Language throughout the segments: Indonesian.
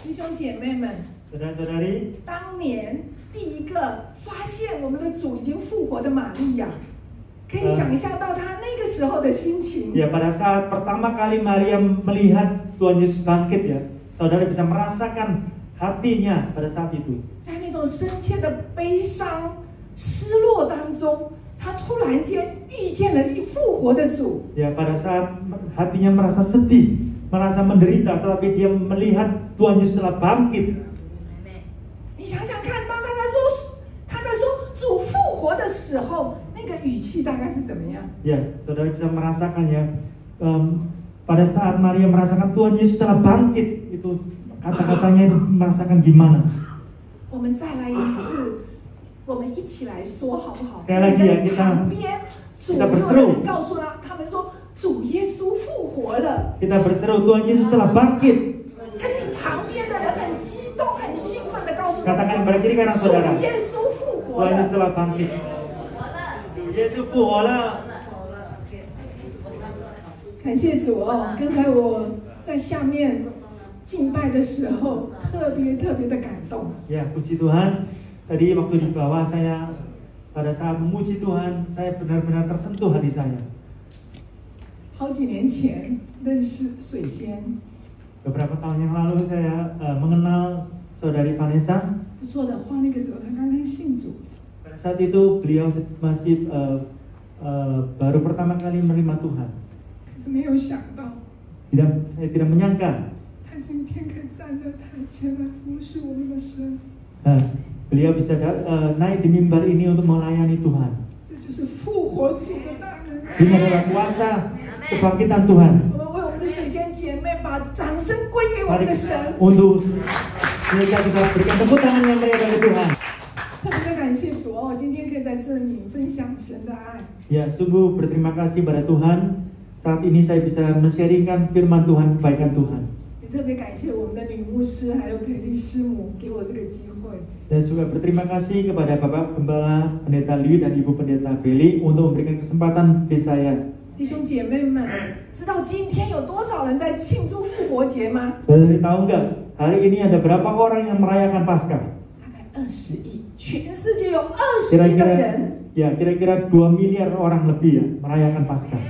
弟兄姐妹们， Saudara-saudari, 当年第一个发现我们的主已经复活的玛利亚，可以想象到她那个时候的心情。 ya pada saat pertama kali Maria melihat Tuhan Yesus bangkit ya, saudara bisa merasakan hatinya pada saat itu. 在那种深切的悲伤、失落当中，她突然间遇见了一复活的主。 Ya pada saat hatinya merasa sedih, merasa menderita, tetapi dia melihat Tuhan Yesus telah bangkit. 你想想看，当他在说主复活的时候，那个语气大概是怎么样？ Ya, saudara bisa merasakan ya, pada saat Maria merasakan Tuhan Yesus telah bangkit, itu kata-katanya itu merasakan gimana? 我们再来一次，我们一起来说好不好？ Sekali lagi ya, kita 旁边左右的人告诉他们说，主耶稣复活了。 Kita berseru Tuhan Yesus telah bangkit. 跟你旁边的人很激动、很兴奋的告诉他们 Katakan pada kiri kanan 主 saudara, 耶稣复活 Tuhan Yesus 了。 telah bangkit. Tuhan Yesus 复活了。感谢主哦！刚才我在下面敬拜的时候，特别的感动。 Ya, puji Tuhan. Tadi waktu di bawah saya, pada saat memuji Tuhan, saya benar-benar tersentuh hati saya. 好几年前认识水仙， Beberapa tahun yang lalu saya mengenal saudari Vanessa. 不错的话，那个时候她刚刚信主， Pada saat itu beliau masih baru pertama kali menerima Tuhan. 可是没有想到， Saya tidak menyangka 她今天可以站在台前来服侍我们的神， beliau bisa naik di mimbar ini untuk melayani Tuhan. 这就是复活主的大能。 Ini adalah kuasa kebangkitan Tuhan. 我们为我们的水仙姐妹把掌声归给我们 Mari 的神。 untuk mereka kita berikan tepuk tangan yang meriah bagi Tuhan. 特别的感谢主哦，今天可以在这里分享神的爱。 Ya, sungguh berterima kasih pada Tuhan. Saat ini saya bisa men-sharingkan firman Tuhan, kebaikan Tuhan. 也特别感谢我们的女牧师还有培丽师母给我这个机会。 Dan juga berterima kasih kepada Bapak Gembala Pendeta Liu dan Ibu Pendeta Beli untuk memberikan kesempatan bagi saya. 弟兄姐妹们，知道今天有多少人在庆祝复活节吗？ Saudari tahu nggak, hari ini ada berapa orang yang merayakan Paskah? 大概20亿，全世界有20亿的人。 Kira-kira 2 miliar orang lebih ya merayakan Paskah.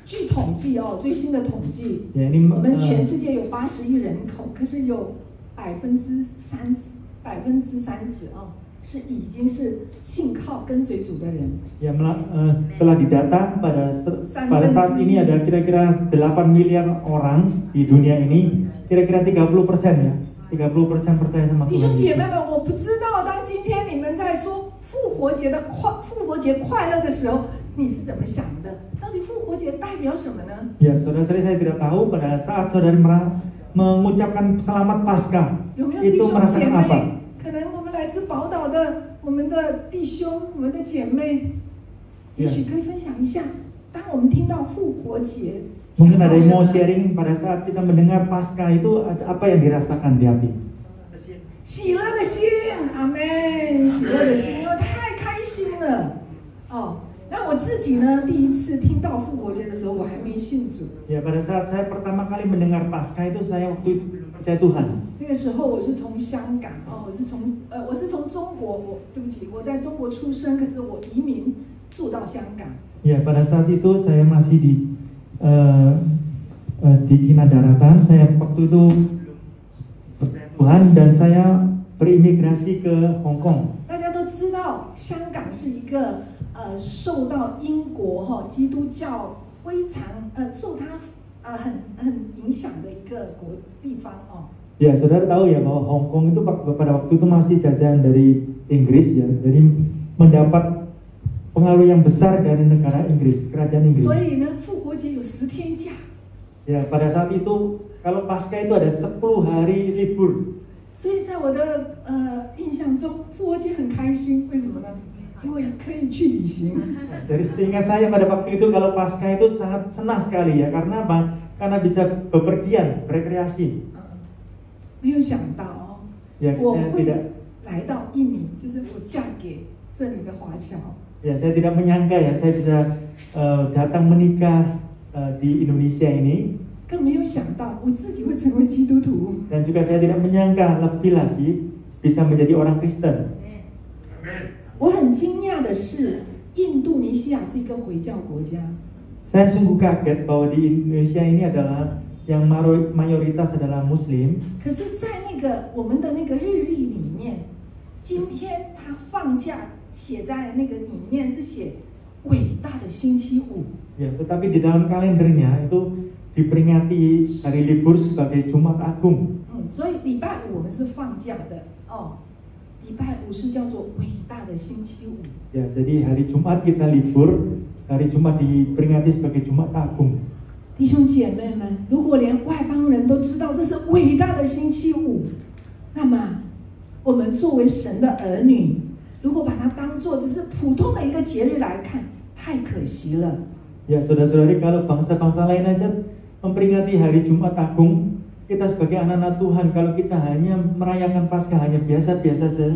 据统计哦，最新的统计， Ya, ini 我们全世界有80亿人口，可是有30%哦，是已经是信靠跟随主的人。 ya telah didata pada saat ini ada kira-kira 8 miliar orang di dunia ini, kira-kira 30% ya, 30% percaya sama 弟兄 Tuhan 姐妹 Yesus. 们，我不知道当今天你们在说复活节快乐的时候，你是怎么想的？到底复活节代表什么呢？ Ya, saudara-saudari, saya tidak tahu pada saat saudari mengucapkan selamat Paskah 有没有弟 itu 兄姐 merasakan apa? 妹？可能我们来自宝岛的我们的弟兄、我们的姐妹，也许可以分享一下，当我们听到复活节， Mungkin ada 想 yang 到 mau 什么？ sharing pada saat kita mendengar Paskah itu ada apa yang dirasakan di hati? 喜乐的心，阿门！喜乐的心，因为太开心了哦。那我自己呢，第一次听到复活节的时候，我还没信主。 Ya, pada saat saya pertama kali mendengar Paskah itu saya waktu itu belum percaya Tuhan. 那个时候我是从香港哦，我是从中国，对不起，我在中国出生，可是我移民住到香港。 Ya, pada saat itu saya masih di Cina Daratan. Saya waktu itu percaya Tuhan dan saya berimigrasi ke Hong Kong. 大家都知道，香港是一个受到英国基督教非常受它很影响的一个地方哦。 Ya, saudara tahu ya bahwa Hong Kong itu pada waktu itu masih jajahan dari Inggris ya, jadi mendapat pengaruh yang besar dari negara Inggris, kerajaan Inggris. 所以呢，复活节有10天假。 Ya, pada saat itu kalau Paskah itu ada 10 hari libur. 所以在我的印象中，复活节很开心，为什么呢？因为可以去旅行。 Jadi seingat saya pada waktu itu kalau Paskah itu sangat senang sekali ya, karena apa? Karena bisa bepergian, berekreasi. 没有想到哦， Ya, 我 saya 会 tidak 来到印尼，就是我嫁给这里的华侨。 ya saya tidak menyangka ya saya bisa datang menikah di Indonesia ini. 更没有想到我自己会成为基督徒。 Dan juga saya tidak menyangka lebih lagi bisa menjadi orang Kristen. 我很惊讶的是，印度尼西亚是一个回教国家， Saya sungguh kaget bahwa di Indonesia ini adalah yang mayoritas adalah Muslim. 可是，在我们的那个日历里面，今天他放假写在那个里面是写伟大的星期五。 Ya, tetapi di dalam kalendernya itu diperingati hari libur sebagai Jumat Agung. 所以礼拜五我们是放假的哦。 礼拜五是叫做伟大的星期五。 Ya, jadi hari Jumat kita libur, hari Jumat diperingati sebagai Jumat Agung. 弟兄姐妹们，如果连外邦人都知道这是伟大的星期五，那么我们作为神的儿女，如果把它当作只是普通的一个节日来看，太可惜了。 Ya, saudara-saudari, kalau bangsa-bangsa lain aja memperingati hari Jumat Agung, kita sebagai anak-anak Tuhan, kalau kita hanya merayakan Paskah hanya biasa-biasa saja,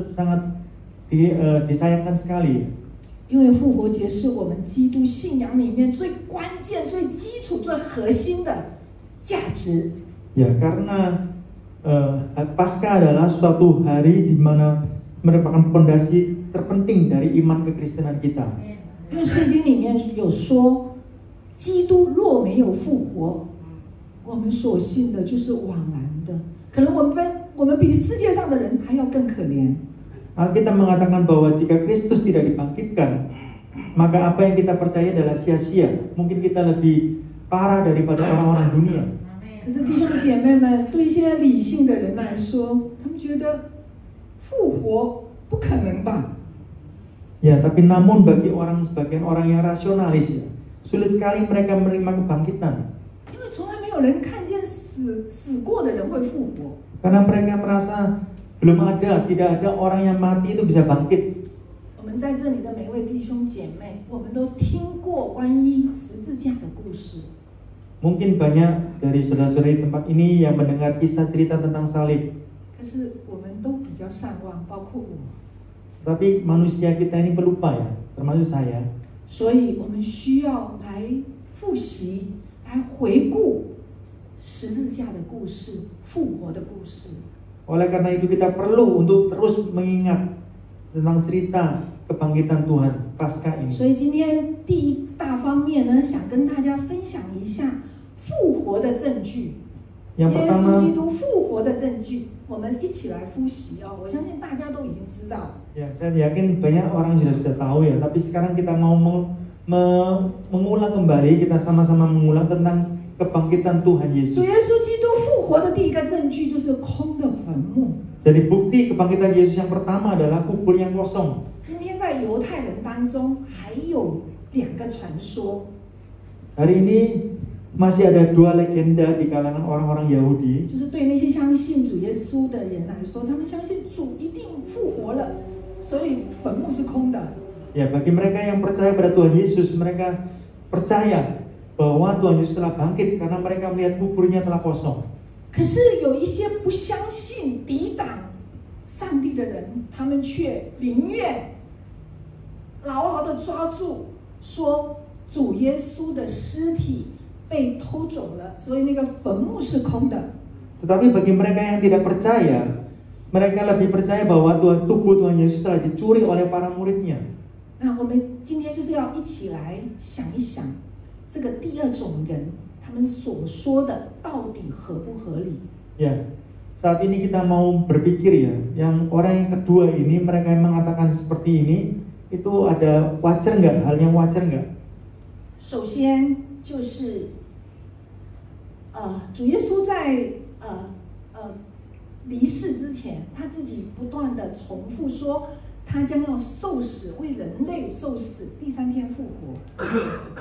sangat disayangkan sekali. 因为复活节是我们基督信仰里面最关键、最基础、最核心的价值。 Ya, karena Paskah adalah suatu hari di mana merupakan pondasi terpenting dari iman kekristenan kita. 因为圣经里面有说，基督若没有复活，我们所信的就是枉然的，可能我们比世界上的人还要更可怜。 Alkitab mengatakan bahwa jika Kristus tidak dibangkitkan, maka apa yang kita percaya adalah sia-sia. Mungkin kita lebih parah daripada orang-orang dunia. 可是弟兄姐妹们，对一些理性的人来说，他们觉得复活不可能吧？ Ya, tapi namun bagi sebagian orang yang rasionalis ya, sulit sekali mereka menerima kebangkitan. 因为从来没有人看见死过的人会复活。 Karena mereka merasa tidak ada orang yang mati itu bisa bangkit. 我们在这里的每位弟兄姐妹，我们都听过关于十字架的故事。 Mungkin banyak dari saudara-saudari tempat ini yang mendengar kisah cerita tentang salib. 可是我们都比较善忘，包括我。 Tapi manusia kita ini pelupa ya, termasuk saya. 所以我们需要来复习，来回顾十字架的故事、复活的故事。 Oleh karena itu kita perlu untuk terus mengingat tentang cerita kebangkitan Tuhan Paskah ini. 所以今天第一大方面呢，想跟大家分享一下复活的证据，耶稣基督复活的证据，我们一起来复习哦。我相信大家都已经知道。 Ya, saya yakin banyak orang sudah tahu ya. Tapi sekarang kita mau mengulang kembali, kita sama-sama mengulang tentang kebangkitan Tuhan Yesus. 主耶稣基督复活的第一个证据就是空的坟墓。 Jadi bukti kebangkitan Yesus yang pertama adalah kubur yang kosong. 今天在犹太人当中还有两个传说。 Hari ini masih ada dua legenda di kalangan orang-orang Yahudi. 就是对那些相信主耶稣的人来说，他们相信主一定复活了，所以坟墓是空的。 Ya, bagi mereka yang percaya pada Tuhan Yesus, mereka percaya bahwa Tuhan Yesus telah bangkit karena mereka melihat kuburnya telah kosong. 可是有一些不相信、抵挡上帝的人，他们却宁愿牢牢地抓住，说主耶稣的尸体被偷走了，所以那个坟墓是空的。 Tetapi bagi mereka yang tidak percaya, mereka lebih percaya bahwa tubuh Tuhan Yesus telah dicuri oleh para muridnya. 那我们今天就是要一起来想一想，这个第二种人他们所说的到底合不合理？ Ya, saat ini kita mau berpikir ya, yang orang yang kedua ini mereka yang mengatakan seperti ini, itu ada wajar nggak? Hal yang wajar nggak? 首先就是主耶稣在离世之前，他自己不断的重复说，他将要受死，为人类受死，第三天复活。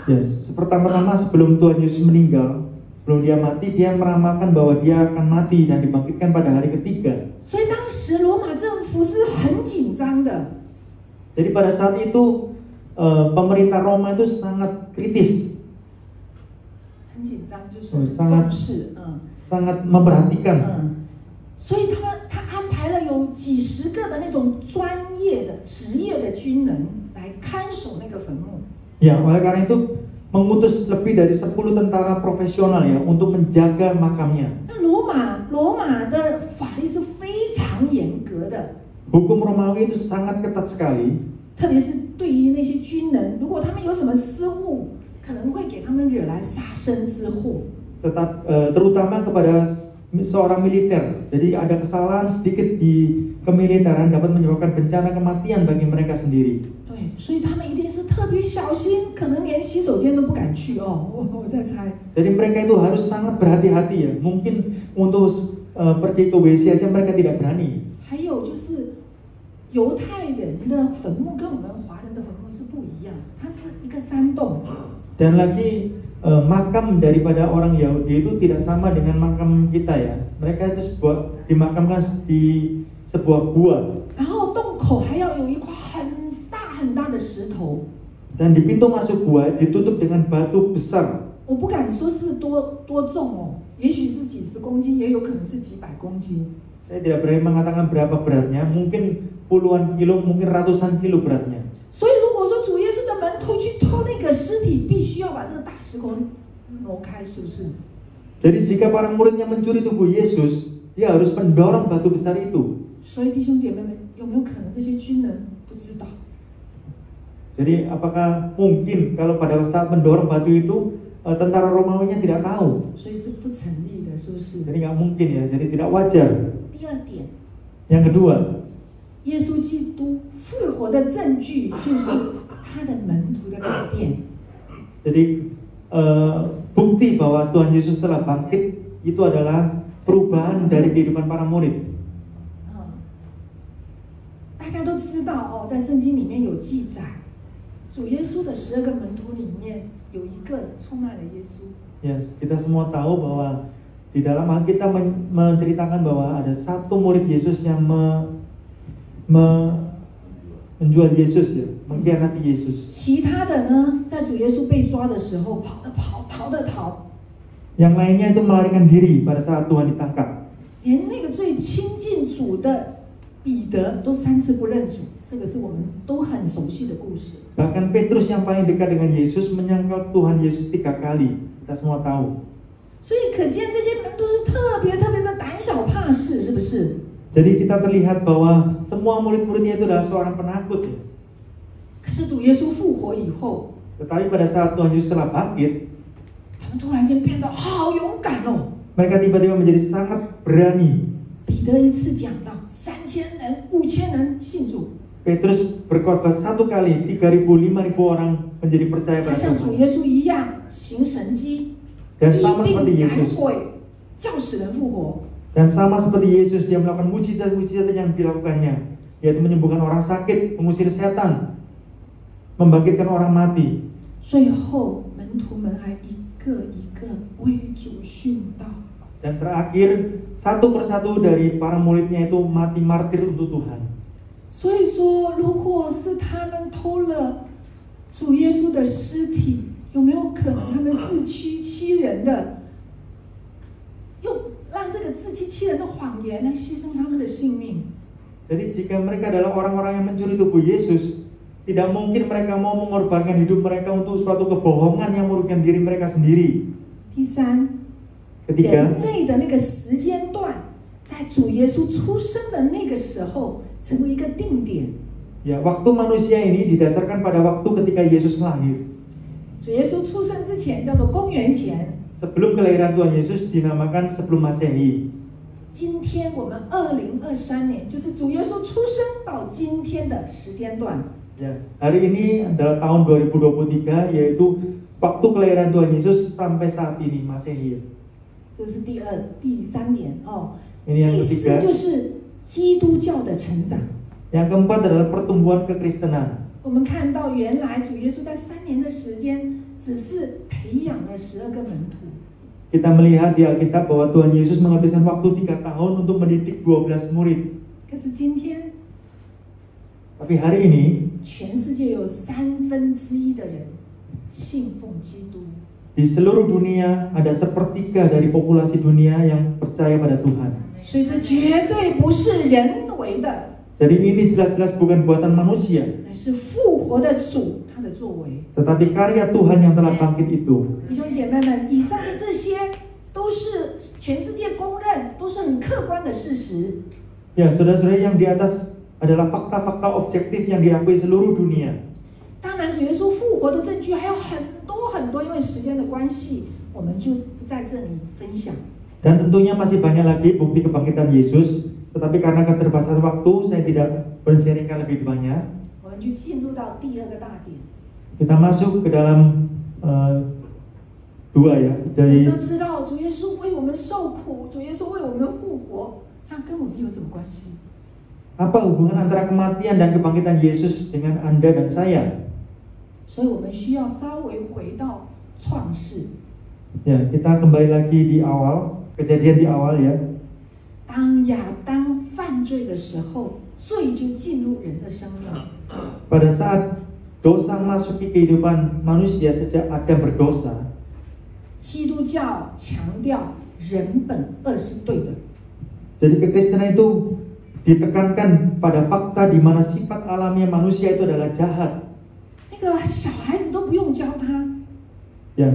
Yes, pertama-tama sebelum Tuhan Yesus meninggal, sebelum dia mati, dia meramalkan bahwa dia akan mati dan dibangkitkan pada hari ketiga. 所以当时罗马政府是很紧张的。 Jadi pada saat itu pemerintah Roma itu sangat kritis, 很紧张，就是重视，sangat memperhatikan. 所以他安排了有几十个的那种专业的职业的军人来看守那个坟墓。 Ya, oleh karena itu mengutus lebih dari 10 tentara profesional ya untuk menjaga makamnya. 那罗马的法律是非常严格的， Hukum Romawi itu sangat ketat sekali. 特别是对于那些军人，如果他们有什么失误，可能会给他们惹来杀身之祸。 Terutama kepada seorang militer. Jadi ada kesalahan sedikit di kemiliteran dapat menyebabkan bencana kematian bagi mereka sendiri. 对，所以他们一定是特别小心，可能连洗手间都不敢去哦。我在猜。 Jadi mereka itu harus sangat berhati-hati ya. Mungkin untuk pergi ke WC aja mereka tidak berani. 还有就是犹太人的坟墓跟我们华人的坟墓是不一样，它是一个山洞。 Dan lagi makam daripada orang Yahudi itu tidak sama dengan makam kita ya. Mereka itu dimakamkan di sebuah gua. 然后洞口还要有一块很大的石头。 Dan di pintu masuk gua ditutup dengan batu besar. 我不敢说是多重哦，也许是几十公斤，也有可能是几百公斤。 Saya tidak berani mengatakan berapa beratnya, mungkin puluhan kilo, mungkin ratusan kilo beratnya. 所以如果说主耶稣的门徒去偷那个尸体，必须要把这个大石头挪开，是不是？ Jadi jika para muridnya mencuri tubuh Yesus, dia harus mendorong batu besar itu. 所以弟兄姐妹们，有没有可能这些军人不知道？ Jadi apakah mungkin kalau pada saat mendorong batu itu tentara Romawinya tidak tahu? 所以是不成立的，是不是？ Jadi nggak mungkin ya, jadi tidak wajar. 第二点， Yang kedua, 耶稣基督复活的证据就是他的门徒的改变。 jadi bukti bahwa Tuhan Yesus telah bangkit itu adalah perubahan dari kehidupan para murid. 大家都知道哦，在圣经里面有记载，主耶稣的12个门徒里面有一个出卖了耶稣。 Ya, kita semua tahu bahwa di dalam Alkitab menceritakan bahwa ada satu murid Yesus yang menjual Yesus ya, mengkhianati Yesus. 其他的呢，在主耶稣被抓的时候，跑的跑，逃的逃。 Yang lainnya itu melarikan diri pada saat Tuhan ditangkap. 连那个最亲近主的彼得都3次不认主，这个是我们都很熟悉的故事。 Bahkan Petrus yang paling dekat dengan Yesus menyangkal Tuhan Yesus 3 kali. Kita semua tahu. 所以可见这些门徒是特别的胆小怕事，是不是？ Jadi kita terlihat bahwa semua murid-muridnya itu adalah seorang penakut ya. 可是主耶稣复活以后， Tetapi pada saat Tuhan Yesus telah bangkit, 他们突然间变得好勇敢哦。 mereka tiba-tiba menjadi sangat berani. 彼得一次讲到3000人、5000人信主， Petrus berkhotbah 1 kali, 3.000, 5.000 orang menjadi percaya 他 pada 像主 Tuhan. 耶稣一样行神迹， Dan 一 sama seperti 定赶 Yesus. 鬼，叫死人复活。 Dan sama seperti Yesus, dia melakukan mujizat-mujizat yang dilakukannya, yaitu menyembuhkan orang sakit, mengusir setan, membangkitkan orang mati. 最后门徒们还一个一个为主殉道。 Dan terakhir, satu persatu dari para muridnya itu mati martir untuk Tuhan. 所以说，如果是他们偷了主耶稣的尸体，有没有可能他们自欺欺人的，用让这个自欺欺人的谎言来牺牲他们的性命？ Jadi jika mereka adalah orang-orang yang mencuri tubuh Yesus, tidak mungkin mereka mau mengorbankan hidup mereka untuk suatu kebohongan yang merugikan diri mereka sendiri. 第三， Ketiga, 人类的那个时间段，在主耶稣出生的那个时候，成为一个定点。 ya waktu manusia ini didasarkan pada waktu ketika Yesus lahir. 主耶稣出生之前叫做公元前。 Sebelum kelahiran Tuhan Yesus dinamakan sebelum Masehi. 今天我们2023年，就是主耶稣出生到今天的时间段。 Ya, hari ini adalah tahun 2023, yaitu waktu kelahiran Tuhan Yesus sampai saat ini Masehi. 这是第三点哦。 Ini yang 第 ketiga. 四就是基督教的成长。 Yang keempat adalah pertumbuhan kekristenan. 我们看到原来主耶稣在3年的时间，只是培养了12个门徒。 Kita melihat di Alkitab bahwa Tuhan Yesus menghabiskan waktu 3 tahun untuk mendidik 12 murid. 可是今天， Tapi hari ini 全世界有1/3的人信奉基督。 di seluruh dunia ada 1/3 dari populasi dunia yang percaya pada Tuhan. 所以这绝对不是人为的 Jadi ini jelas-jelas bukan buatan manusia, 乃是复活的主他的作为。 tetapi karya Tuhan yang telah bangkit itu. 弟兄姐妹们，以上的这些都是全世界公认，都是很客观的事实。 Ya, saudara-saudara, yang di atas adalah fakta-fakta objektif yang diakui seluruh dunia. 当然，主耶稣复活的证据还有很多很多，因为时间的关系，我们就不在这里分享。 Dan tentunya masih banyak lagi bukti kebangkitan Yesus, tetapi karena keterbatasan waktu, saya tidak bersharingkan lebih banyak. 我们就进入到第二个大点。 Kita masuk ke dalam dua ya, 我 dari 们都知道，主耶稣为我们受苦，主耶稣为我们复活，那跟我们有什么关系？ apa hubungan antara kematian dan kebangkitan Yesus dengan Anda dan saya? 所以我们需要稍微回到创世。 Ya, kita kembali lagi di awal, kejadian di awal ya. 当亚当犯罪的时候，罪就进入人的生命。 Pada saat dosa masuki kehidupan manusia sejak Adam berdosa, 基督教强调人本恶是对的， jadi kekristenan itu ditekankan pada fakta di mana sifat alamiah manusia itu adalah jahat. 那个小孩子都不用教他， Ya,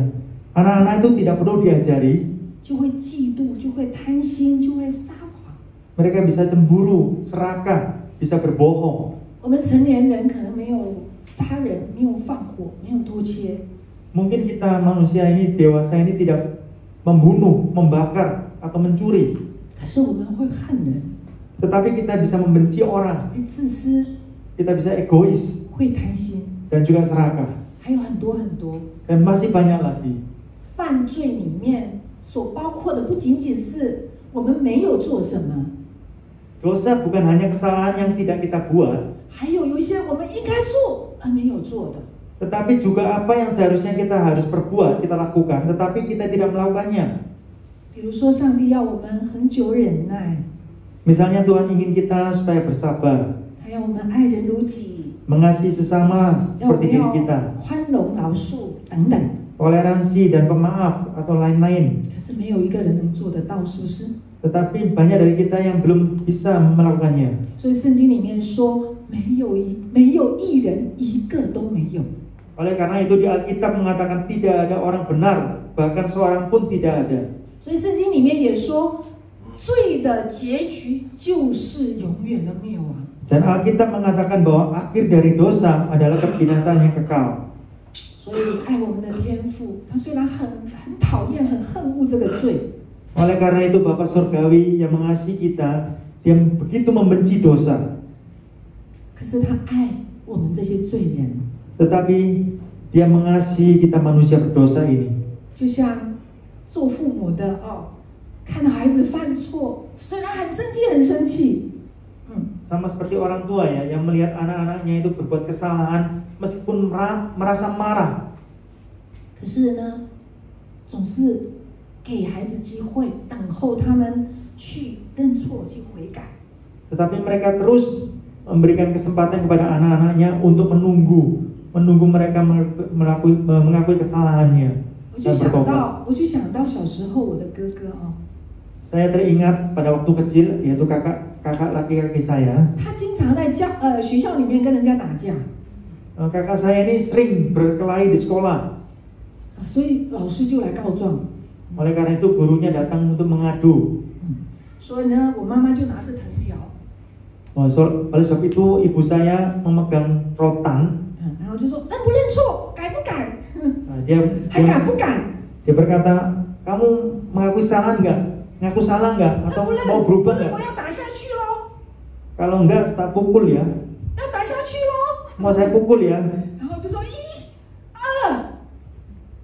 anak-anak itu tidak perlu diajari, 就会嫉妒，就会贪心，就会撒谎。 mereka bisa cemburu, serakah, bisa berbohong. 我们成年人可能没有杀人，没有放火，没有偷窃， Mungkin kita manusia ini, dewasa ini tidak membunuh, membakar, atau mencuri, 可是我们会恨人， tetapi kita bisa membenci orang, 会自私， kita bisa egois, 会贪心， dan juga serakah. 还有很多很多。 Dan masih banyak lagi. 犯罪里面所包括的不仅仅是我们没有做什么， Dosa bukan hanya kesalahan yang tidak kita buat, 还有一些我们应该做而没有做的。 tetapi juga apa yang seharusnya kita harus perbuat, kita lakukan, tetapi kita tidak melakukannya. 比如说，上帝要我们恒久忍耐， Misalnya Tuhan ingin kita supaya bersabar, 他要我们爱人如己， mengasihi sesama 要我 seperti 们 diri 要 kita, 宽容饶恕等等。 toleransi dan pemaaf atau lain-lain. 可是没有一个人能做得到，是不是？ Tetapi banyak dari kita yang belum bisa melakukannya. 所以圣经里面说，没有义人，一个都没有。 Oleh karena itu di Alkitab mengatakan tidak ada orang benar, bahkan seorang pun tidak ada. 所以圣经里面也说，罪的结局就是永远的灭亡。 Dan Alkitab mengatakan bahwa akhir dari dosa adalah kebinasaan yang kekal. 所以爱我们的天父，他虽然很讨厌、很恨恶这个罪， Oleh karena itu Bapa Surgawi yang mengasihi kita, dia begitu membenci dosa. 可是他爱我们这些罪人。 Tetapi dia mengasihi kita manusia berdosa ini. 就像做父母的看到孩子犯错，虽然很生气， Sama seperti orang tua ya, yang melihat anak-anaknya itu berbuat kesalahan, meskipun merasa marah, 可是呢，总是给孩子机会，等候他们去认错、去悔改。 tetapi mereka terus memberikan kesempatan kepada anak-anaknya untuk menunggu mereka mengakui kesalahannya 我就 dan 想 bertobat. 到，我就想到小时候我的哥哥Saya teringat pada waktu kecil, yaitu kakak laki-laki saya. 他经常在学校里面跟人家打架， Kakak saya ini sering berkelahi di sekolah. 所以老师就来告状。 Oleh karena itu gurunya datang untuk mengadu. 所以呢，我妈妈就拿着藤条， Oleh sebab itu ibu saya memegang rotan. 然后就说认不认错，改不改， 还敢不敢？ Dia berkata, kamu mengakui salah enggak? Ngaku salah enggak? Atau mau berubah enggak? 我要打下去咯， Kalau enggak, saya pukul ya. 要打下去咯。 Mau saya pukul ya. 然后就说1、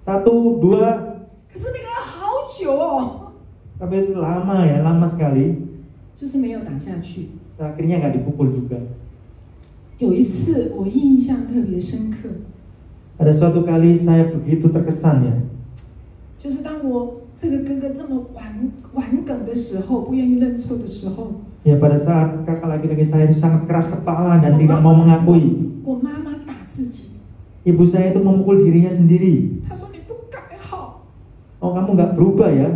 2， 1, 2. 可是那个好久哦， Tapi itu lama ya, lama sekali. 就是没有打下去。 Akhirnya enggak dipukul juga. 有一次我印象特别深刻， Ada suatu kali saya begitu terkesan ya. 就是当我这个哥哥这么顽梗的时候，不愿意认错的时候， Ya pada saat kakak laki-laki saya itu sangat keras kepala dan tidak mau mengakui. 我妈妈打自己， Ibu saya itu memukul dirinya sendiri. 她说你不改好， Oh kamu nggak berubah ya?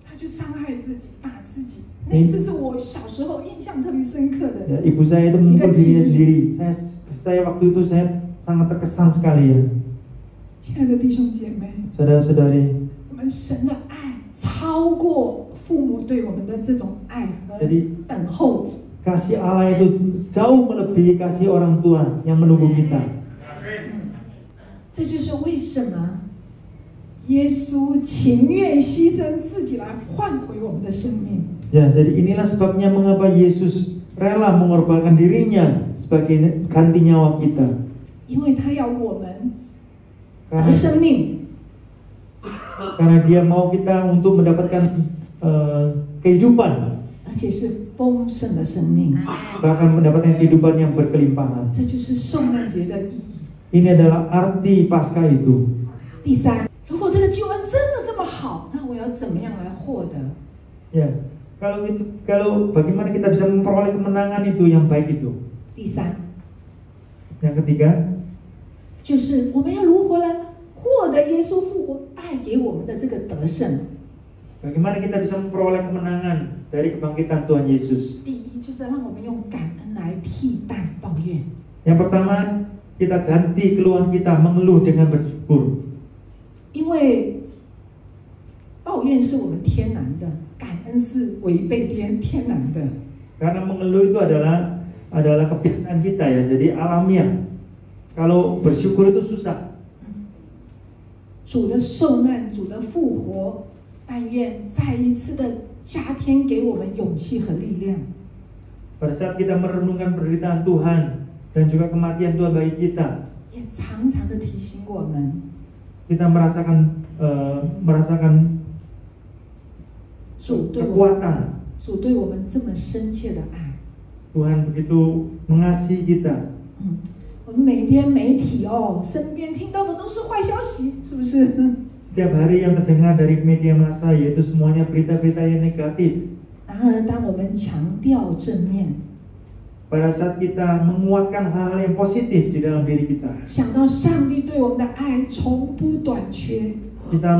她就伤害自己，打自己。那一次是我小时候印象象特别深刻的。 Ya, ibu saya itu memukul dirinya sendiri. Saya waktu itu saya sangat terkesan sekali ya. 亲爱的弟兄姐妹， Saudara-saudari, 我们神的爱超过父母对我们的这种爱和 jadi 等候。 kasih Allah itu jauh melebihi kasih orang tua yang menunggu kita. 这就是为什么耶稣情愿牺牲自己来换回我们的生命。 Ya, jadi inilah sebabnya mengapa Yesus rela mengorbankan dirinya sebagai ganti nyawa kita. 因为他要我们得生命， Karena dia mau kita untuk mendapatkan kehidupan, 而且是丰盛的生命。 bahkan mendapatkan kehidupan yang berkelimpahan. 这就是受难节的意义。 Ini adalah arti Paskah itu. 第三，如果这个救恩真的这么好，那我要怎么样来获得？ Ya, kalau bagaimana kita bisa memperoleh kemenangan itu yang baik itu. 第三， Yang ketiga, 就是我们要如何来获得耶稣复活带给我们的这个得胜。 bagaimana kita bisa memperoleh kemenangan dari kebangkitan Tuhan Yesus. 第一，就是让我们用感恩来替代抱怨。 Yang pertama, kita ganti keluhan kita mengeluh dengan bersyukur. 因为抱怨是我们天然的，感恩是违背天然的。 Karena mengeluh itu adalah kebiasaan kita ya, jadi alamiah. Kalau bersyukur itu susah. 主的受难，主的复活，但愿再一次的加添给我们勇气和力量。 Pada saat kita merenungkan penderitaan Tuhan dan juga kematian Tuhan bagi kita, 也常常的提醒我们， kita merasakan 主对我 kekuatan 主对我们这么深切的爱。 Tuhan begitu mengasihi kita. 我们每天媒体身边听到的都是坏消息，是不是？ Setiap hari yang terdengar dari media massa yaitu semuanya berita-berita yang negatif. 然而，当我们强调正面， Pada saat kita menguatkan hal-hal yang positif di dalam diri kita, 想到上帝对我们的爱从不短缺， kita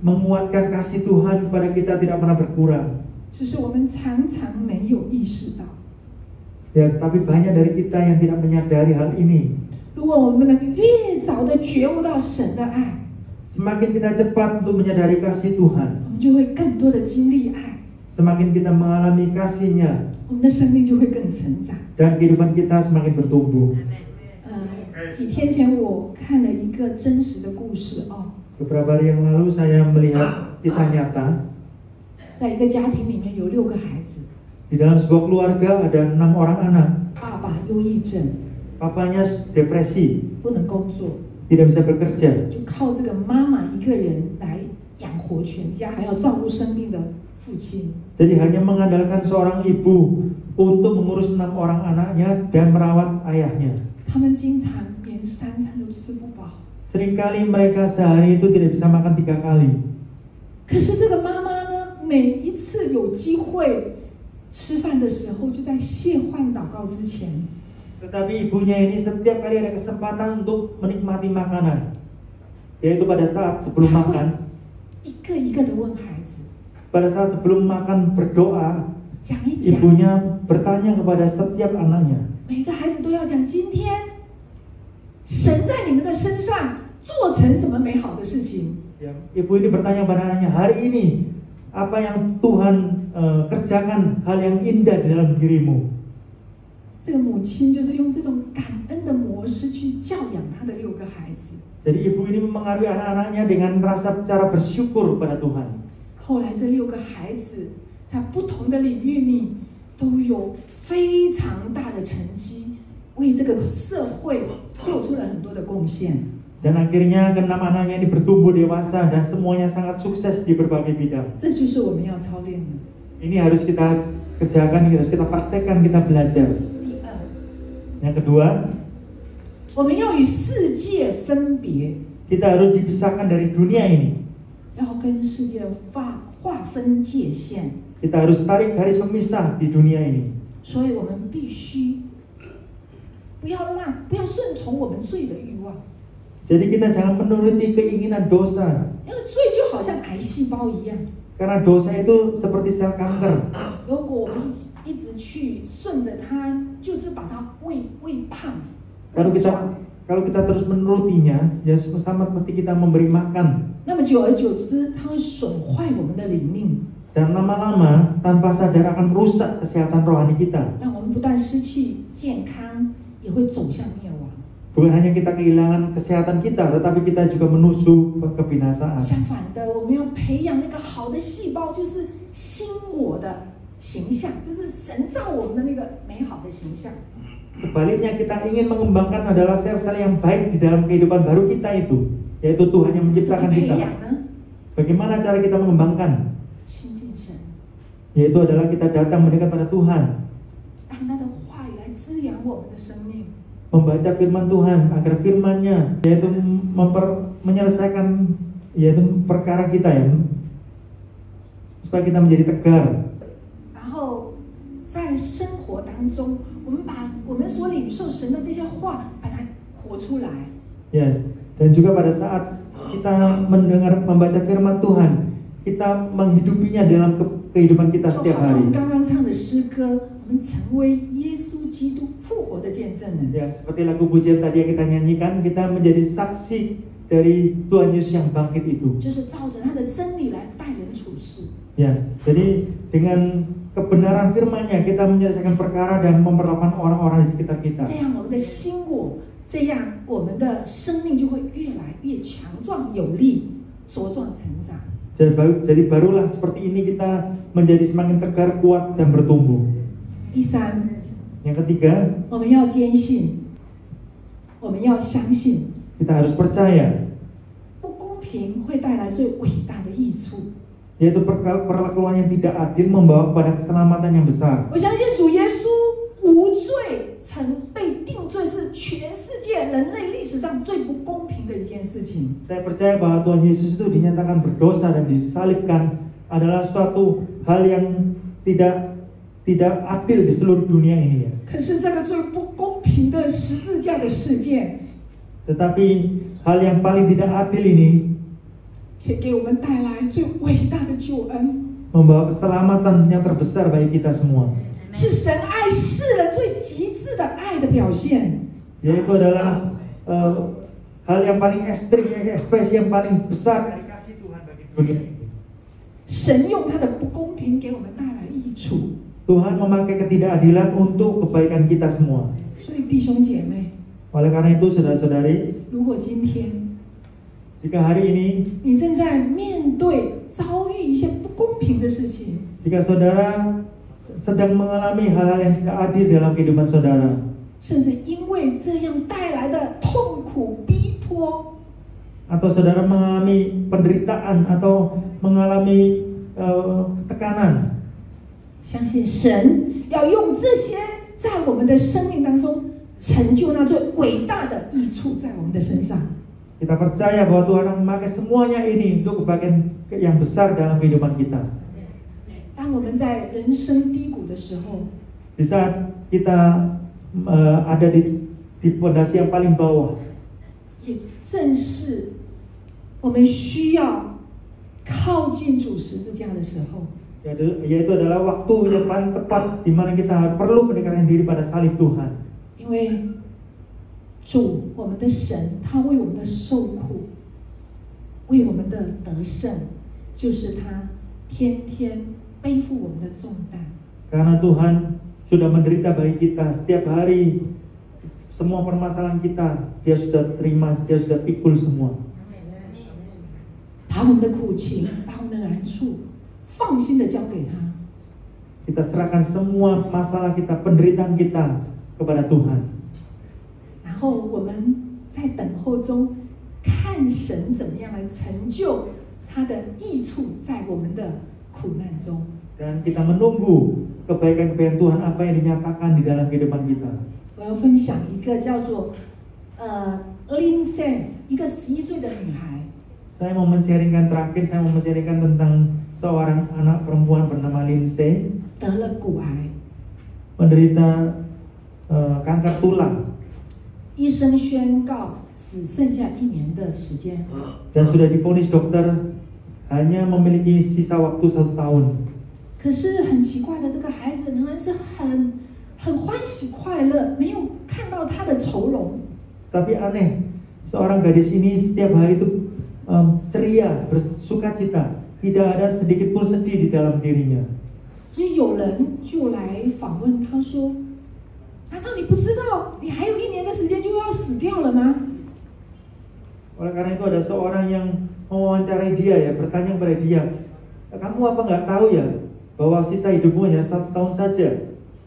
menguatkan kasih Tuhan kepada kita tidak pernah berkurang. 只是我们常常没有意识到。 Ya, tapi banyak dari kita yang tidak menyadari hal ini. 如果我们能越早的觉悟到神的爱， Semakin kita cepat untuk menyadari kasih Tuhan, 我们就会更多的经历爱， semakin kita mengalami kasih-Nya 我们的生命就会更成长。 dan kehidupan kita semakin bertumbuh. 几天前我看了一个真实的故事Beberapa hari yang lalu saya melihat kisah nyata. 在一个家庭里面有6个孩子， Di dalam sebuah keluarga ada 6 orang anak. 爸爸忧郁症， Papanya depresi, 不能工作， tidak bisa bekerja. 就靠这个妈妈一个人来养活全家，还要照顾生病的父亲。 Jadi hanya mengandalkan seorang ibu untuk mengurus 6 orang anaknya dan merawat ayahnya. 他们经常连3餐都吃不饱。 Seringkali mereka sehari itu tidak bisa makan 3 kali. 可是这个妈妈呢，每一次有机会吃饭的时候，就在谢换祷告之前， Tetapi ibunya ini setiap kali ada kesempatan untuk menikmati makanan, yaitu pada saat sebelum makan, 一个一个的问孩子， pada saat sebelum makan berdoa, 讲一讲， ibunya bertanya kepada setiap anaknya. 每个孩子都要讲今天神在你们的身上做成什么美好的事情。 Ya, ibu ini bertanya kepada anaknya, hari ini apa yang Tuhan kerjakan hal yang indah di dalam dirimu. 这个母亲就是用这种感恩的模式去教养她的6个孩子。 Jadi ibu ini memengaruhi anak-anaknya dengan rasa cara bersyukur pada Tuhan. 后来这6个孩子在不同的领域里都有非常大的成绩，为这个社会做出了很多的贡献。 Dan akhirnya ke-6 anaknya ini bertumbuh dewasa dan semuanya sangat sukses di berbagai bidang. 这就是我们要操练的。 Ini harus kita kerjakan, harus kita praktekkan, kita belajar. 第二， Yang kedua, 我们要与世界分别， kita harus dipisahkan dari dunia ini. 要跟世界划分界限。 Kita harus tarik garis pemisah di dunia ini. 所以我们必须不要顺从我们罪的欲望， Jadi kita jangan menuruti keinginan dosa. 因为罪就好像癌细胞一样。 Karena dosa itu seperti sel kanker. 如果我们去顺着他，就是把他喂胖。 Kalau kita terus menurutinya, ya sama seperti kita memberi makan. 那么久而久之，它会损坏我们的灵命， Dan lama-lama tanpa sadar akan merusak kesehatan rohani kita. 让我们不但失去健康，也会走向灭亡。 Bukan hanya kita kehilangan kesehatan kita, tetapi kita juga menuju kebinasaan. 相反的，我们要培养那个好的细胞，就是新我的形象，就是神造我们的那个美好的形象。 Sebaliknya kita ingin mengembangkan adalah sel-sel yang baik di dalam kehidupan baru kita itu, yaitu Tuhan yang 怎 menciptakan 么培 kita. 养呢？ Bagaimana cara kita mengembangkan? 亲近神， Yaitu adalah kita datang mendekat pada Tuhan, 让他的话语来滋养我们的生命。 membaca firman Tuhan agar firman-Nya yaitu menyelesaikan yaitu perkara kita ya, supaya kita menjadi tegar. 然后在生活当中，我们把我们所领受神的这些话，把它活出来。 Ya, dan juga pada saat kita mendengar membaca firman Tuhan, kita menghidupinya dalam kehidupan kita 就 setiap 好像我 hari. 们刚刚唱的诗歌，我们成为耶稣基督复活的见证人。 Ya, seperti lagu pujian tadi yang kita nyanyikan, kita menjadi saksi dari Tuhan Yesus yang bangkit itu. 就是照着他的真理来待人处事。 Ya, jadi dengan kebenaran firman-Nya kita menyelesaikan perkara dan memperlakukan orang-orang di sekitar kita. 这样我们的新我，这样我们的生命就会越来越强壮有力，茁壮成长。 Jadi barulah seperti ini kita menjadi semakin tegar, kuat dan bertumbuh. 第三， Yang ketiga, 我们要坚信，我们要相信， kita harus percaya 不公平会带来最伟大的益处。 yaitu perlakuan yang tidak adil membawa kepada keselamatan yang besar. 我相信主耶稣无罪曾被定罪，是全世界人类历史上最不公平的一件事情。 Saya percaya bahwa Tuhan Yesus itu dinyatakan berdosa dan disalibkan adalah suatu hal yang tidak adil di seluruh dunia ini ya. 可是这个最不公平的十字架的事件， Tetapi hal yang paling tidak adil ini 却给我们带来最伟大的救恩， membawa keselamatan yang terbesar bagi kita semua. 是神爱世人最极致的爱的表现。 Yaitu adalah hal yang paling ekstrim, ekspresi yang paling besar dari kasih Tuhan bagi dunia ini. 神用他的不公平给我们带来益处。 Tuhan memakai ketidakadilan untuk kebaikan kita semua. 所以弟兄姐妹， Oleh karena itu saudara-saudari, 如果今天 jika hari ini 你正在面对遭遇一些不公平的事情， jika saudara sedang mengalami hal-hal yang tidak adil dalam kehidupan saudara, 甚至因为这样带来的痛苦逼迫， atau saudara mengalami penderitaan atau mengalami tekanan, 相信神要用这些在我们的生命当中成就那最伟大的益处在我们的身上。 kita percaya bahwa Tuhan akan memakai semuanya ini untuk kebaikan yang besar dalam kehidupan kita. 当我们在人生低谷的时候， Di saat kita ada di fondasi yang paling bawah, 也正是我们需要靠近主十字架的时候。 yaitu adalah waktu yang paling tepat di mana kita perlu mendekatkan diri pada salib Tuhan. 因为主，我们的神，他为我们的受苦，为我们的得胜，就是他天天背负我们的重担。 Karena Tuhan sudah menderita bagi kita setiap hari, semua permasalahan kita Dia sudah terima, Dia sudah pikul semua. 把我们的苦情，把我们的难处，放心的交给他。 Kita serahkan semua masalah kita, penderitaan kita kepada Tuhan. 然后我们在等候中看神怎么样来成就他的益处在我们的苦难中。 Dan kita menunggu kebaikan-kebaikan Tuhan apa yang dinyatakan di dalam kehidupan kita. 我要分享一个叫做Lindsay， 一个11岁的女孩， Saya mau men-sharingkan terakhir, saya mau men-sharingkan tentang seorang anak perempuan bernama Lindsay, 得了骨癌， menderita kanker tulang 医生宣告只剩下1年的时间。 dan sudah divonis dokter hanya memiliki sisa waktu 1 tahun. 可是很奇怪的，这个孩子仍然是很欢喜快乐，没有看到他的愁容。 Tapi aneh, seorang gadis ini setiap hari itu ceria, bersukacita, tidak ada sedikit pun sedih di dalam dirinya. 所以有人就来访问他说：“难道你不知道，你还有1年的时间就要死掉了吗？” Oleh karena itu ada seorang yang mewawancarai dia ya, bertanya kepada dia, kamu apa nggak tahu ya bahwa sisa hidupmu hanya 1 tahun saja?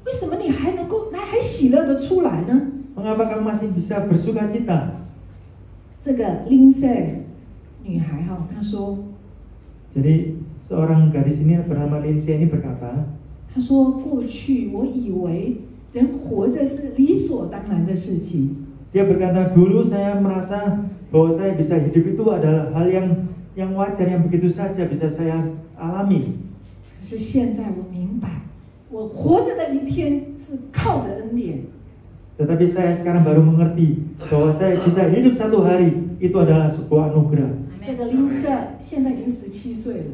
为什么你还能够还喜乐的出来呢？ Mengapa kamu masih bisa bersukacita? 这个 Lindsay 女孩哈，她说， Jadi seorang gadis ini bernama Lindsay ini berkata, 她说过去我以为人活着是理所当然的事情。 Dia berkata, dulu saya merasa bahwa saya bisa hidup itu adalah hal yang wajar, yang begitu saja bisa saya alami. 可是现在我明白，我活着的一天是靠着恩典。 Tetapi saya sekarang baru mengerti bahwa saya bisa hidup 1 hari itu adalah sebuah anugerah. 这个 Lindsay 现在已经17岁了，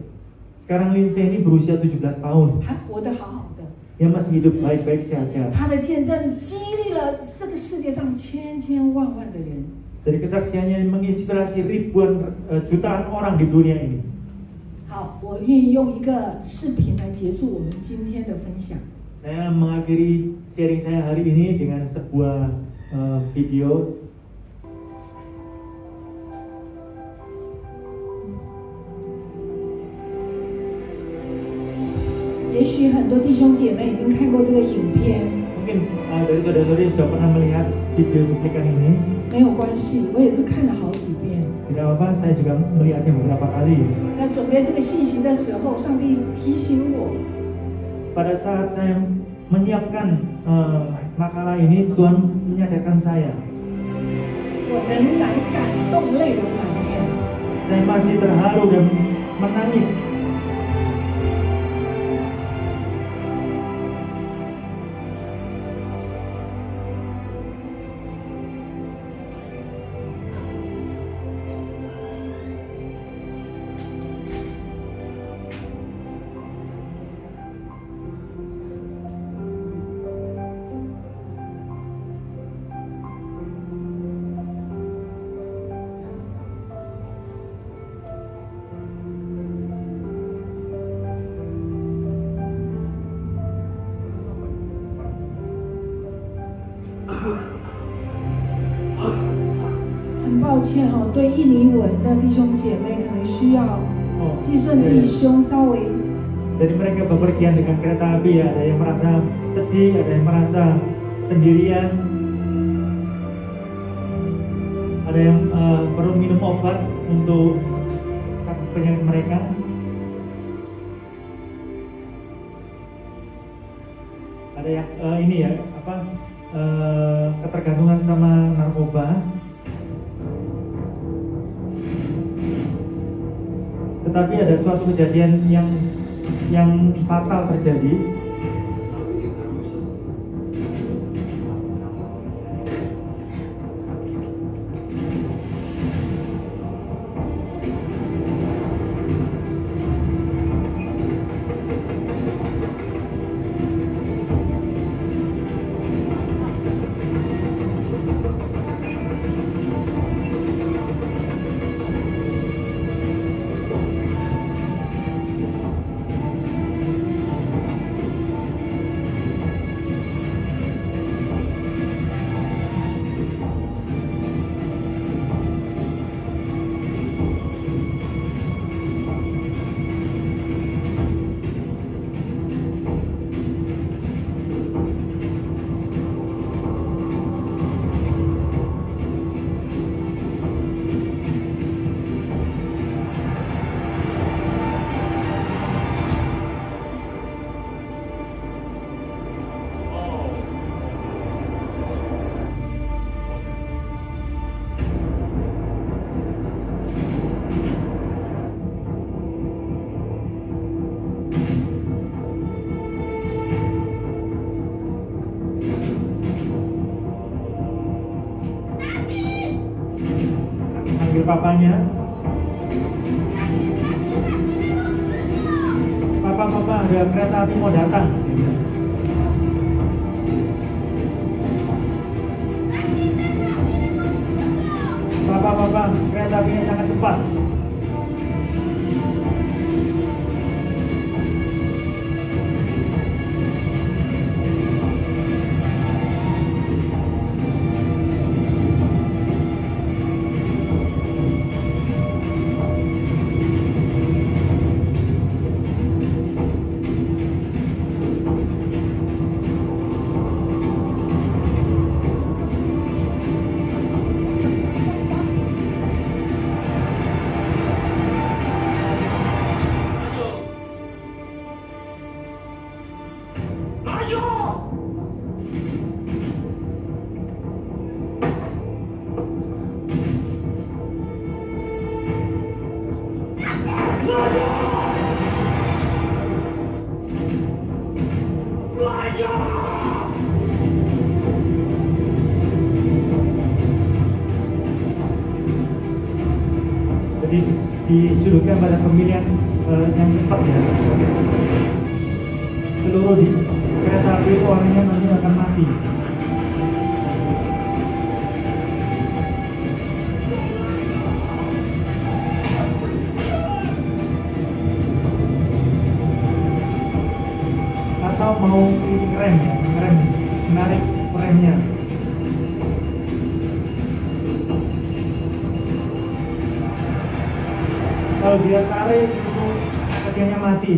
Sekarang Lindsay ini berusia 17 tahun. 还活得好好的。 Dia masih hidup baik-baik sehat-sehat. 他的见证激励了这个世界上千千万万的人。 Dari kesaksiannya menginspirasi ribuan jutaan orang di dunia ini. 好，我愿意用一个视频来结束我们今天的分享。 Saya mengakhiri sharing saya hari ini dengan sebuah video. 也许很多弟兄姐妹已经看过这个影片， Mungkin dari saudara-saudari sudah pernah melihat video cuplikan ini. 没有关系，我也是看了好几遍。 Tidak apa-apa, saya juga melihatnya beberapa kali. 在准备这个信息的时候，上帝提醒我， Pada saat saya menyiapkan makalah ini, Tuhan menyadarkan saya. 我仍然感动，泪流满面。 Saya masih terharu dan menangis.抱歉哦，对印尼文的弟兄姐妹可能需要寄顺弟兄稍微。 Jadi mereka bepergian dengan kereta api ya, ada yang merasa sedih, ada yang merasa sendirian, ada yang perlu minum obat untuk sakit penyakit mereka. Ada yang ini ya, ketergantungan sama narkoba. Tetapi ada suatu kejadian yang fatal terjadi. Panggil papanya. Papa. ada kereta api mau datang. Bapak, kereta apinya sangat cepat. Jadi disuruhkan pada pemilihan yang cepat ya. Seluruh di kereta api itu orangnya nanti akan mati. Atau mau rem, menarik remnya. Kalau dia tarik itu kakinya mati.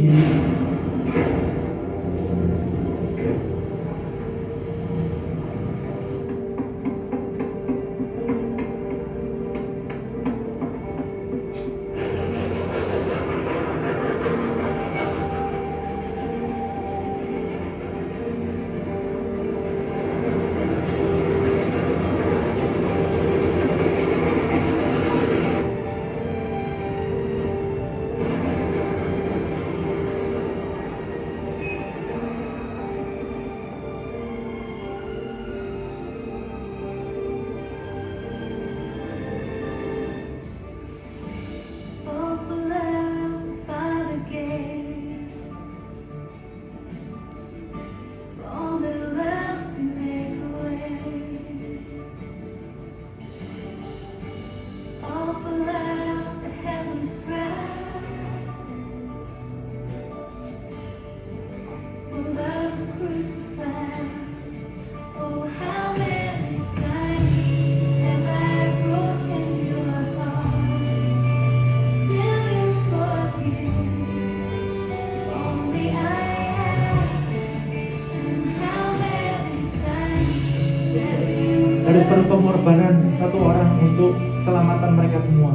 Harus perlu pengorbanan satu orang untuk keselamatan mereka semua.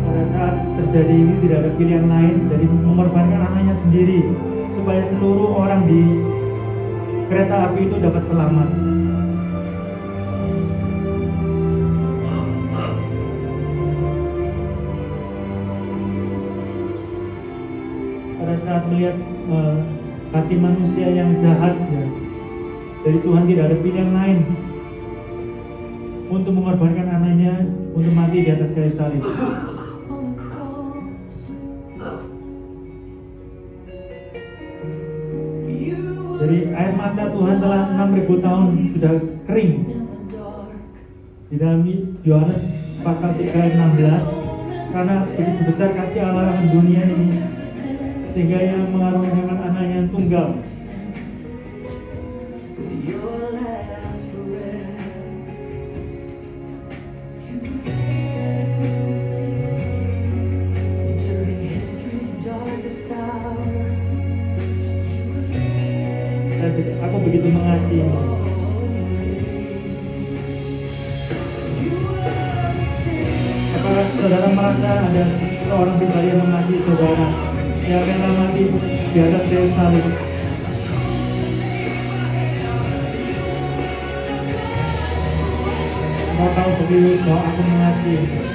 Pada saat terjadi ini tidak ada pilihan lain, jadi mengorbankan anaknya sendiri supaya seluruh orang di kereta api itu dapat selamat. Pada saat melihat hati manusia yang jahat ya, dari Tuhan tidak ada pilihan lain untuk mengorbankan anaknya untuk mati di atas kayu salib. Dari air mata Tuhan telah 6.000 tahun sudah kering. Di dalam Yohanes pasal 3 ayat 16, karena begitu besar kasih Allah akan dunia ini sehingga Ia mengaruniakan anaknya yang tunggal. Aku begitu mengasihi. Apakah saudara merasa ada seorang pribadi yang mengasihi saudara, yang rela mati di atas kayu salib? Mau tahu begitu bahwa aku mengasihi?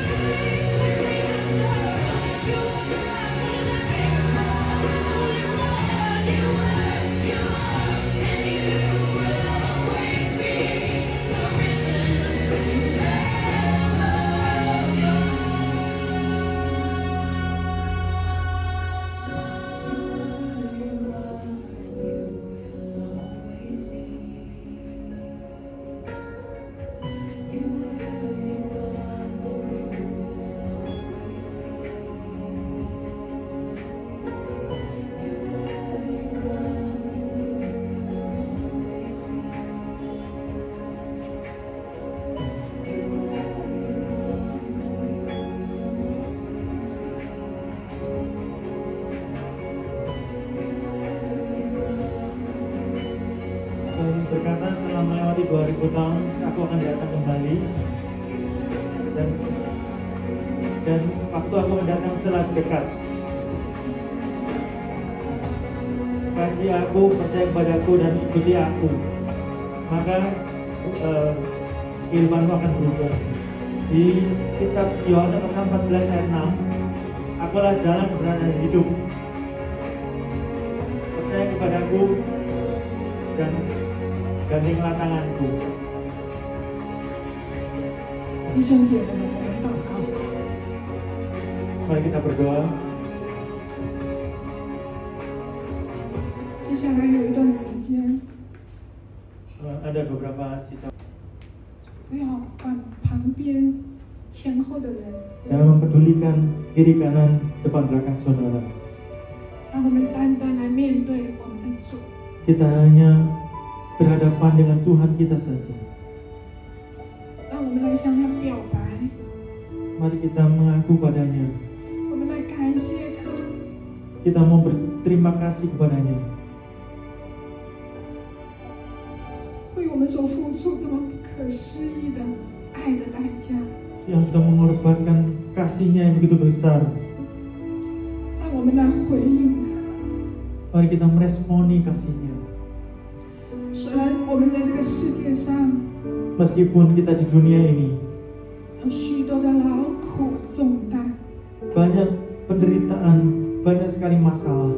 2000 tahun aku akan datang kembali, dan waktu aku akan datang telah dekat. Kasih aku, percaya kepadaku dan ikuti aku, maka kehidupanmu akan berubah. Di kitab Yohanes pasal 14 ayat 6, akulah jalan, kebenaran dan hidup. Percaya kepadaku dan gandenglah tanganku. 弟兄姐妹们，我们祷告。 Mari kita berdoa. 接下来有一段时间， Ada beberapa sisa. 不要管旁边、前后的人， Jangan mempedulikan kiri kanan depan belakang saudara. 让我们单单来面对我们的主。 Kita hanya berhadapan dengan Tuhan kita saja. 让我们来向他表白， Mari kita mengaku padanya. 我们来感谢他， Kita mau berterima kasih kepadanya 为我们所付出这么不可思议的爱的代价。 yang sudah mengorbankan kasihnya yang begitu besar. 让我们来回应他。 Mari kita meresponi kasihnya. 虽然我们在这个世界上 Meskipun kita di dunia ini 有许多的劳苦重担， banyak penderitaan, banyak sekali masalah.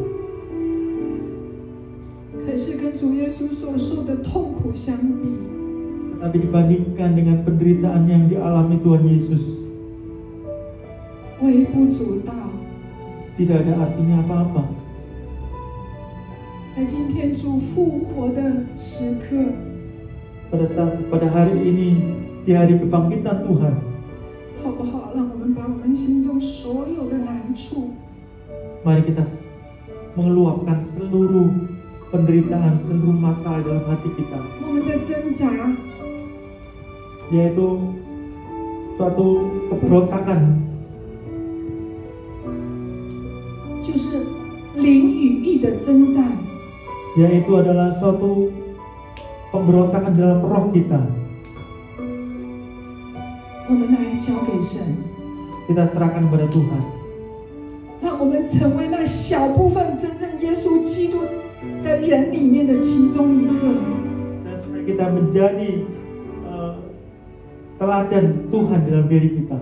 可是跟主耶稣所受的痛苦相比， Tetapi dibandingkan dengan penderitaan yang dialami Tuhan Yesus, 微不足道。 tidak ada artinya apa-apa. 在今天主复活的时刻， Pada hari ini, di hari kebangkitan Tuhan, 好不好？让我们把我们心中所有的难处， mari kita mengeluapkan seluruh penderitaan, seluruh masalah dalam hati kita, 我们的挣扎， yaitu suatu keberontakan, 就是灵与义的征战。 yaitu adalah suatu pemberontakan dalam roh kita. 我们来交给神， Kita serahkan kepada Tuhan. 让我们成为那小部分真正耶稣基督的人里面的其中一个。 Dan supaya kita menjadi teladan Tuhan dalam diri kita.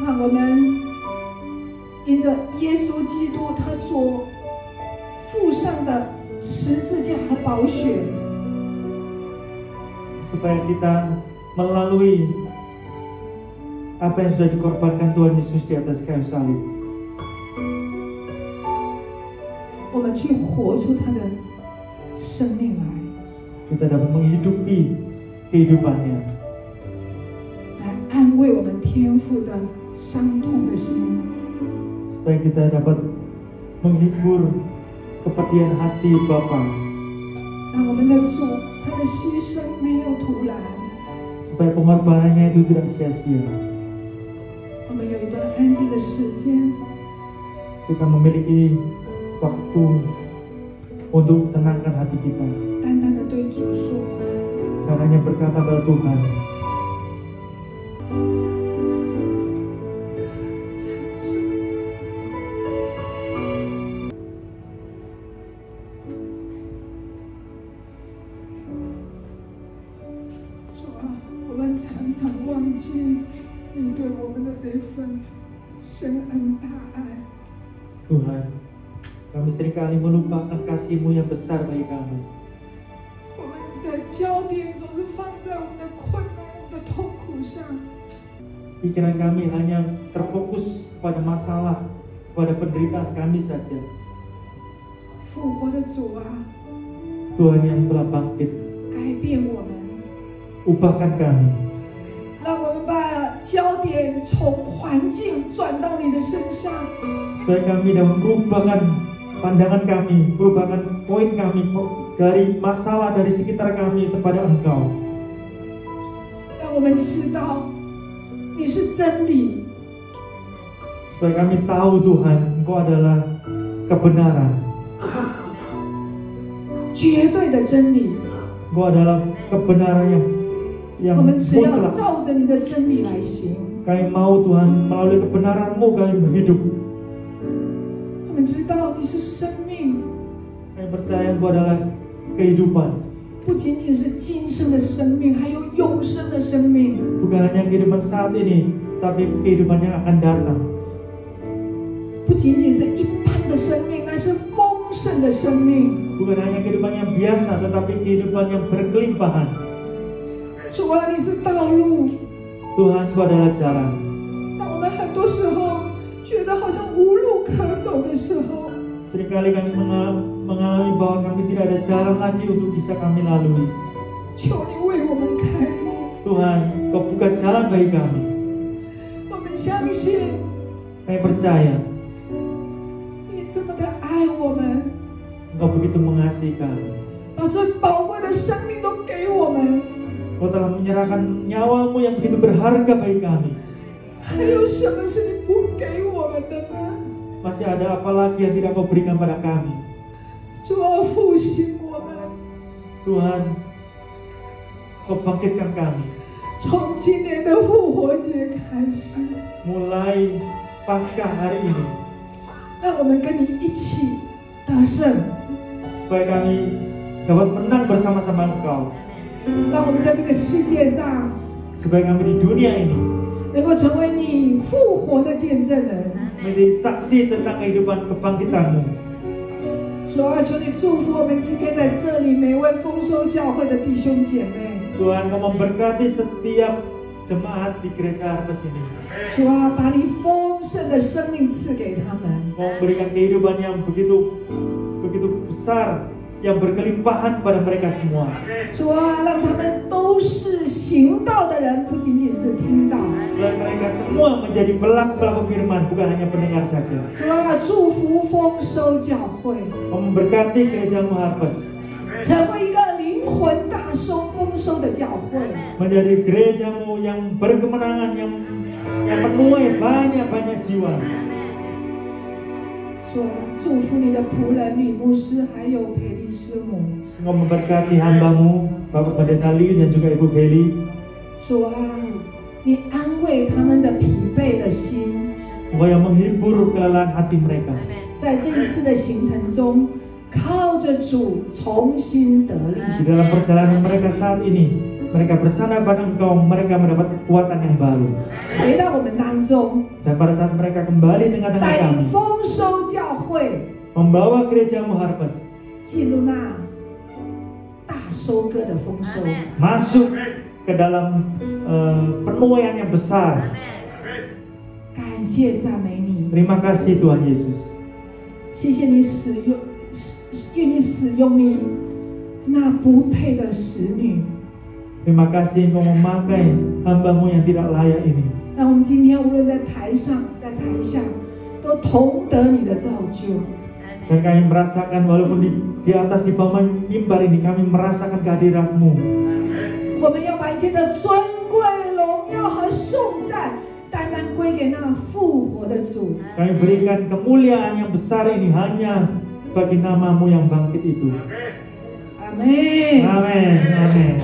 让我们因着耶稣基督他所付上的十字架和宝血， Supaya kita melalui apa yang sudah dikorbankan Tuhan Yesus di atas kayu salib, 我们去活出他的生命来， kita dapat menghidupi kehidupannya, 来安慰我们天父的伤痛的心， supaya kita dapat menghibur kepedihan hati Bapa, 让我们的主他的牺牲没有徒然。 supaya pengorbanannya itu tidak sia-sia. 我们有一段安静的时间， Kita memiliki waktu untuk tenangkan hati kita 单单的对主说话。 dan hanya berkata pada Tuhan.常常忘记你对我们的这份深恩大爱。 Tuhan, kami seringkali melupakan kasih-Mu yang besar bagi kami. 我们的焦点总是放在我们的困难、我们的痛苦上。 Pikiran kami hanya terfokus pada masalah, pada penderitaan kami saja. 复活的主啊， Tuhan yang telah bangkit, 改变我们， ubahkan kami. 让我们把焦点从环境转到你的身上。 Supaya kami dapat merubahkan pandangan kami, merubahkan poin kami dari masalah dari sekitar kami kepada Engkau. 让我们知道你是真理， Supaya kami tahu Tuhan, Engkau adalah kebenaran, 绝对的真理。Engkau adalah kebenaran yang 我们只要 mutlak. 照着你的真理来行。 Kami mau Tuhan melalui kebenaran-Mu kami hidup. 我们知道你是生命， Kami percaya Engkau adalah kehidupan. 不仅仅是今生的生命，还有永生的生命。 Bukan hanya kehidupan saat ini, tapi kehidupan yang akan datang. 不仅仅是一般的生命，那是丰盛的生命。 Bukan hanya kehidupan yang biasa, tetapi kehidupan yang berkelimpahan. 主啊，你是道路。 Tuhan, Engkau adalah jalan. 当我们很多时候觉得好像无路可走的时候， Seringkali kami mengalami bahwa kami tidak ada jalan lagi untuk bisa kami lalui. 求你为我们开路。 Tuhan, Kau buka jalan bagi kami. 我们相信 Kami percaya 你这么的爱我们， Engkau begitu mengasihi kami. 把最宝贵的生命都给我们。 Kau telah menyerahkan nyawa-Mu yang begitu berharga bagi kami. 还有什么是你不给我们的呢？ Masih ada apa lagi yang tidak Kau berikan pada kami? 主啊，复兴我们， Tuhan, Kau bangkitkan kami. 从今年的复活节开始， Mulai Paskah hari ini, 让我们跟你一起得胜， supaya kami dapat menang bersama-sama Engkau. 让我们在这个世界上 Supaya kami di dunia ini 能够成为你复活的见证人。 menjadi saksi tentang kehidupan kebangkitan-Mu. 主啊，求你祝福我们今天在这里每位丰收教会的弟兄姐妹。 Tuhan, Kau memberkati setiap jemaat di gereja Harvest ini. 主啊，把你丰盛的生命赐给他们。 Kau memberikan kehidupan yang begitu besar, yang berkelimpahan pada mereka semua. 主啊，让他们都是行道的人，不仅仅是听到。 Supaya mereka semua menjadi pelaku-pelaku firman, bukan hanya pendengar saja. 主啊，祝福丰收教会， Kau memberkati gereja-Mu Harvest, 成为一个灵魂大收丰收的教会。 menjadi gereja-Mu yang berkemenangan, yang menuai banyak-banyak jiwa. 主啊，祝福你的仆人吕牧师还有培丽师母。 Engkau memberkati hamba-Mu, Bapak Pendeta Liu dan juga Ibu Heli. 主啊，你安慰他们的疲惫的心。 Engkau yang menghibur kelelahan hati mereka. 在这一次的行程中，靠着主重新得力。 Di dalam perjalanan mereka saat ini, mereka bersandar pada Engkau, mereka mendapat kekuatan yang baru. 回到我们当中， Dan pada saat mereka kembali tengah-tengah 带 kami, 领丰收教会 membawa gereja-Mu Harvest 进入那大收割的丰收。 masuk ke dalam penuaian yang besar. 感谢赞美你， Terima kasih Tuhan Yesus. 谢谢你愿意使用你那不配的使女。 Terima kasih Engkau memakai hamba-Mu yang tidak layak ini. 让我们今天无论在台上在台下，都同得你的造就。 Dan kami merasakan walaupun di atas di bawah mimbar ini kami merasakan kehadirat-Mu. 我们要把一切的尊贵、荣耀和颂赞，单单归给那复活的主。 Kami berikan kemuliaan yang besar ini hanya bagi nama-Mu yang bangkit itu. Amin。 Amin. Amin.